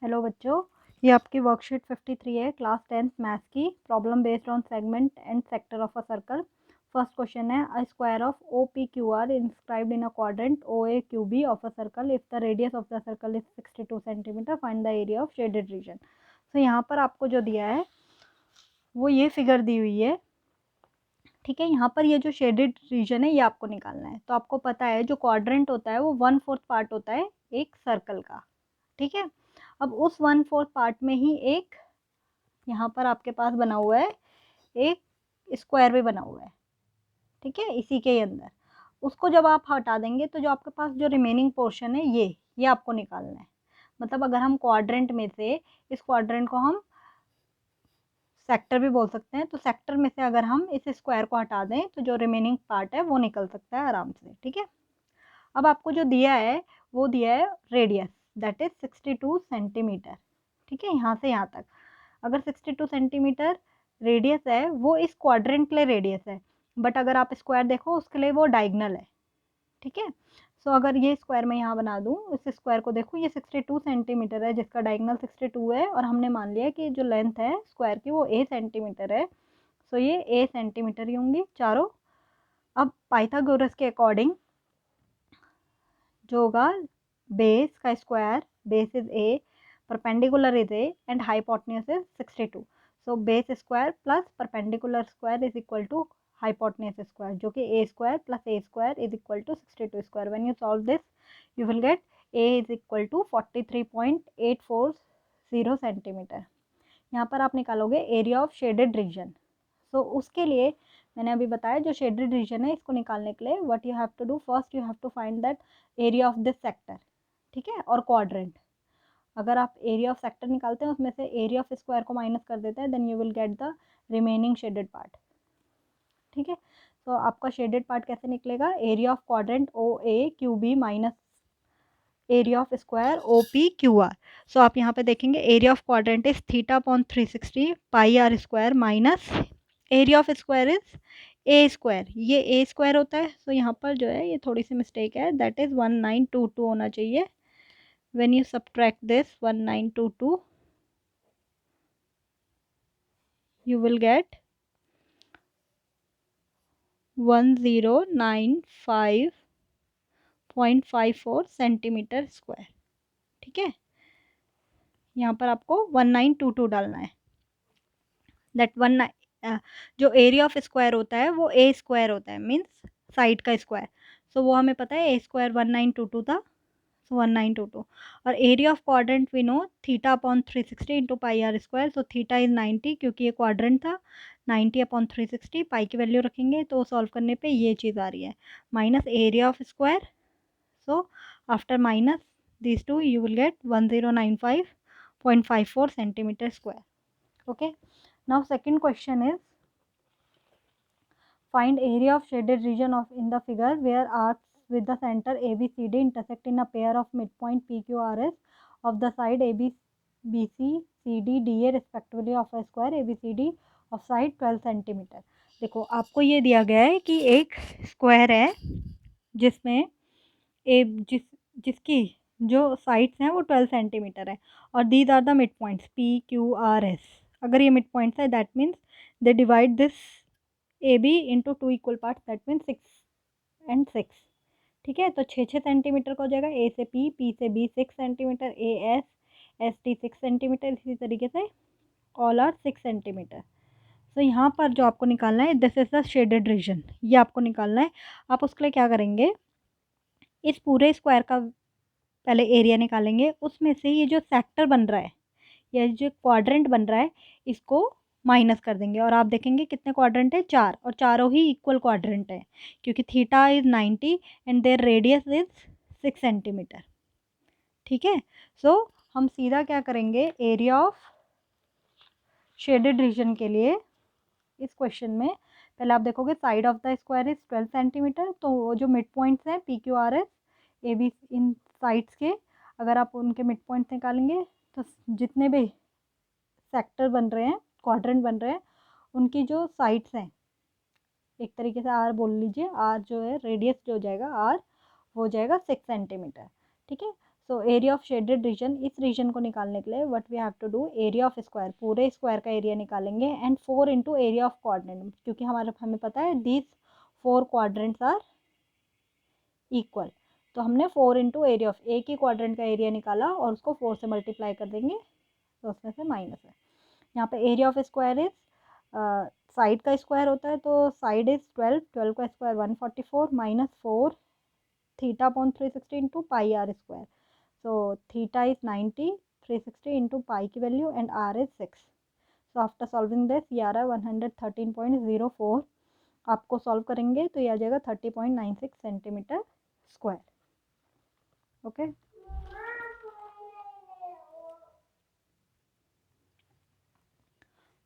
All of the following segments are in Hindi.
हेलो बच्चों, ये आपकी वर्कशीट 53 है क्लास 10th मैथ्स की। Problem based on segment and sector of a circle. First question है, a square of O P Q R inscribed in a quadrant O A Q B of a circle if the radius of the circle is 62 centimetre, find the area of shaded region. तो यहाँ पर आपको जो दिया है वो ये फिगर दी हुई है, ठीक है। यहाँ पर ये जो शेडेड रीजन है ये आपको निकालना है। तो आपको पता है जो क्वाड्रेंट होता है वो 1/4 पार्ट होता है एक सर्कल का, ठीक है। अब उस 1/4 पार्ट में ही एक यहाँ पर आपके पास बना हुआ है, एक स्क्वायर भी बना हुआ है, ठीक है, इसी के अंदर। उसको जब आप हटा देंगे तो जो आपके पास जो रिमेनिंग पोर्शन है ये आपको निकालना है। मतलब अगर हम क्वाड्रेंट में से इस क्वाड्रेंट को हम सेक्टर भी बोल सकते हैं, तो सेक्टर में से अगर हम इस स्क्वायर को हटा दें तो जो रिमेनिंग पार्ट है वो निकल सकता है आराम से, ठीक है। अब आपको जो दिया है वो दिया है रेडियस, दैट इज 62 सेंटीमीटर, ठीक है, यहाँ से यहाँ तक। अगर 62 सेंटीमीटर रेडियस है वो इस क्वाड्रेंट के लिए रेडियस है, बट अगर आप स्क्वायर देखो उसके लिए वो डायगनल है, ठीक है। सो अगर ये स्क्वायर मैं यहाँ बना दूँ, इस स्क्वायर को देखो, ये 62 सेंटीमीटर है जिसका डायगनल 62 है, और हमने मान लिया कि जो लेंथ है स्क्वायर की वो ए सेंटीमीटर है। सो ये ए सेंटीमीटर ही होंगी चारों। अब पाइथागोरस के अकॉर्डिंग जो होगा, बेस का square, base is a, perpendicular is a and hypotenuse is 62। So base square plus perpendicular square is equal to hypotenuse square, जो कि a square plus a square is equal to 62 square. When you solve this you will get a is equal to 43.840 centimetre. यहाँ पर आप निकालोगे area of shaded region. So उसके लिए मैंने अभी बताया जो शेडेड रीजन है इसको निकालने के लिए what you have to do, first you have to find that area of this sector, ठीक है, और क्वाड्रेंट। अगर आप एरिया ऑफ सेक्टर निकालते हैं उसमें से एरिया ऑफ स्क्वायर को माइनस कर देते हैं, then you will get the remaining shaded part, ठीक है। तो आपका शेडेड पार्ट कैसे निकलेगा, area of quadrant O A Q B minus area of square O P Q R. So आप यहाँ पे देखेंगे area of quadrant is theta upon 360 pi r square minus area of square is a square, ये ए स्क्वायर होता है। सो यहाँ पर जो है ये थोड़ी सी मिस्टेक है, दैट इज 1922 होना चाहिए। When you subtract this 1922 you will get 1095.54 centimetre square, ठीक है। यहाँ पर आपको 1922 डालना है। दैट जो एरिया ऑफ स्क्वायर होता है वो ए स्क्वायर होता है, मीन्स साइड का स्क्वायर। सो वो हमें पता है ए स्क्वायर 1922 था, सो 1922। और area of quadrant we know theta upon 360 into pi r square. So theta is 90 क्योंकि ये क्वाड्रेंट था, 90 अपॉन 360, पाई की वैल्यू रखेंगे तो सॉल्व करने पे ये चीज़ आ रही है, minus area of square. So after minus these two you will get 1095.54 centimeter square. Okay, now second question is find area of shaded region of in the figure where arcs with the center ABCD intersect in a pair of midpoint PQRS of the side AB BC CD DA respectively of a square ABCD of side 12 centimetre. देखो आपको ये दिया गया है कि एक स्क्वायर है जिसमें ए जिसकी जो साइड्स हैं वो 12 सेंटीमीटर है, और these are the mid points PQRS। अगर ये मिड पॉइंट्स है that means they divide this A B into 2 equal part, that means 6 and 6, ठीक है। तो 6 सेंटीमीटर का हो जाएगा, ए से पी से B 6 centimetre, A S S T 6 centimetre, इसी तरीके से ऑल आर 6 सेंटीमीटर। तो यहाँ पर जो आपको निकालना है this is the shaded region, ये आपको निकालना है। आप उसके लिए क्या करेंगे, इस पूरे स्क्वायर का पहले एरिया निकालेंगे, उसमें से ये जो सेक्टर बन रहा है या जो क्वाड्रेंट बन रहा है इसको माइनस कर देंगे, और आप देखेंगे कितने क्वाड्रेंट है, 4, और चारों ही इक्वल क्वाड्रेंट है क्योंकि theta is 90 and there radius is 6 centimetre, ठीक है। सो हम सीधा क्या करेंगे, एरिया ऑफ शेडेड रीजन के लिए इस क्वेश्चन में पहले आप देखोगे side of the square is 12 centimetre, तो वो जो मिड पॉइंट्स हैं PQRS AB इन साइड्स के, अगर आप उनके मिड पॉइंट्स निकालेंगे तो जितने भी सेक्टर बन रहे हैं, क्वाड्रेंट बन रहे हैं, उनकी जो साइड्स हैं, एक तरीके से आर बोल लीजिए, आर जो है रेडियस जो हो जाएगा आर वो हो जाएगा 6 सेंटीमीटर, ठीक है। So area of shaded region, इस रीजन को निकालने के लिए what we have to do, area of square, पूरे स्क्वायर का एरिया निकालेंगे and 4 into area of quadrant, क्योंकि हमें पता है दीज 4 क्वाड्रेंट्स आर इक्वल, तो हमने 4 इंटू एरिया ऑफ, एक ही क्वाड्रेंट का एरिया निकाला और उसको 4 से मल्टीप्लाई कर देंगे, तो उसमें से माइनस है। यहाँ पे area of square is side का स्क्वायर होता है, तो साइड इज 12, 12 का square 144 minus 4 theta upon 360 into pi r square, so theta is 90, 360 into pi की value and r is 6। So after solving this ये आ रहा है 113.04, आपको सॉल्व करेंगे तो ये आ जाएगा 30.96 centimetre square. Okay,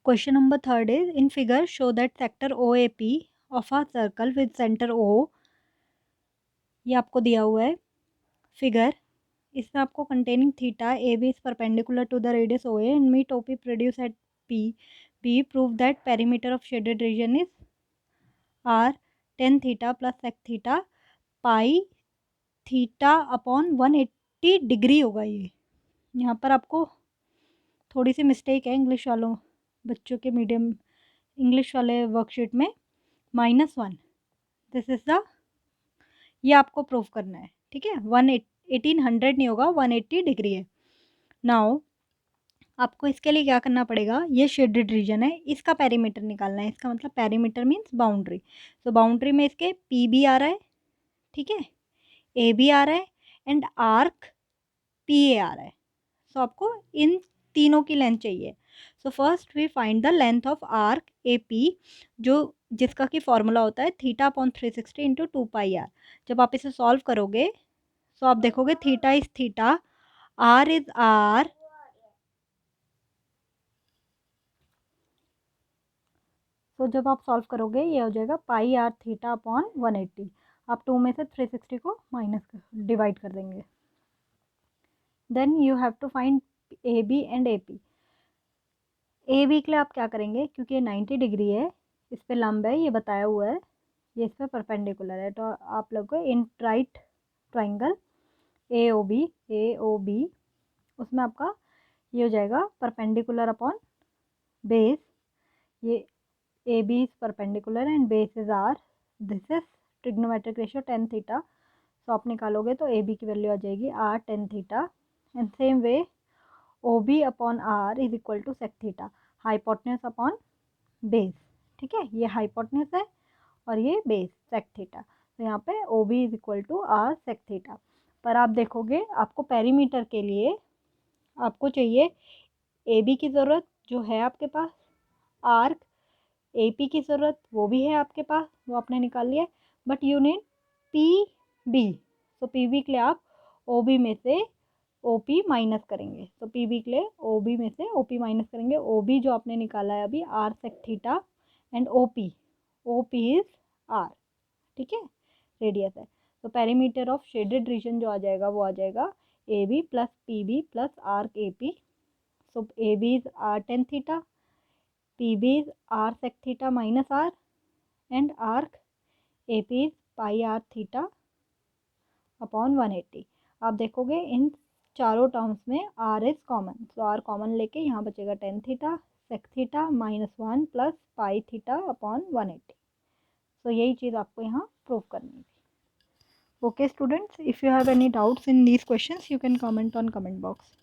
question number 3 is in figure show that sector OAP of a circle with centre O, ये आपको दिया हुआ है फिगर, इसमें आपको containing theta AB is perpendicular to the radius OA and meet OP produce at P prove that perimeter of shaded region is R tan theta plus sec theta pi theta upon 180 degree होगा। ये यहाँ पर आपको थोड़ी सी मिस्टेक है इंग्लिश वालों बच्चों के मीडियम इंग्लिश वाले वर्कशीट में, -1, दिस इज द, ये आपको प्रूव करना है, ठीक है। 1800 नहीं होगा, 180 डिग्री है। नाउ आपको इसके लिए क्या करना पड़ेगा, ये शेडेड रीजन है, इसका पेरीमीटर निकालना है, इसका मतलब पेरीमीटर मीन्स बाउंड्री, तो बाउंड्री में इसके PB आ रहा है, ठीक है, AB आ रहा है एंड आर्क PA आ रहा है, सो आपको इन तीनों की लेंथ चाहिए। So first we find the length of arc AP, जो जिसका कि फॉर्मूला होता है थीटा अपॉन 360 इंटू 2πr। जब आप इसे सॉल्व करोगे तो आप देखोगे theta is theta, r is r, तो जब आप सॉल्व करोगे ये हो जाएगा पाई आर थीटा अपॉन 180, आप 2 में से 360 को माइनस डिवाइड कर देंगे। Then you have to find AB and AP। AB के लिए आप क्या करेंगे, क्योंकि ये 90 डिग्री है, इस पे लंब है, ये बताया हुआ है, ये इस पे परपेंडिकुलर है, तो आप लोग को इन राइट ट्राइंगल AOB उसमें आपका ये हो जाएगा परपेंडिकुलर अपॉन बेस, ये AB is perpendicular and base is R, this is trigonometric ratio tan theta, so आप निकालोगे तो AB की वैल्यू आ जाएगी R tan theta and same way OB upon R is equal to sec theta, hypotenuse upon base, ठीक है, ये hypotenuse है और ये base sec theta, तो यहाँ पे OB is equal to R sec theta। पर आप देखोगे आपको पेरीमीटर के लिए आपको चाहिए AB की ज़रूरत जो है आपके पास, आर्क AP की ज़रूरत वो भी है आपके पास, वो आपने निकाल लिया, बट यू नीड PB, तो PB के लिए आप OB में से OP माइनस करेंगे, तो PB के लिए OB में से OP माइनस करेंगे, OB जो आपने निकाला है अभी R sec theta and OP is R, ठीक है, रेडियस है, तो पेरीमीटर ऑफ शेडेड रीजन जो आ जाएगा वो आ जाएगा AB plus PB plus arc AP, so AB is R tan theta, PB is R sec theta minus R and arc AP is pi R theta upon 180। आप देखोगे इन चारों टर्म्स में R is common, so R common लेके यहाँ बचेगा tan theta sec theta -1 plus pi theta upon 180, सो यही चीज़ आपको यहाँ प्रूव करनी थी। Okay students, if you have any doubts in these questions you can comment on comment box.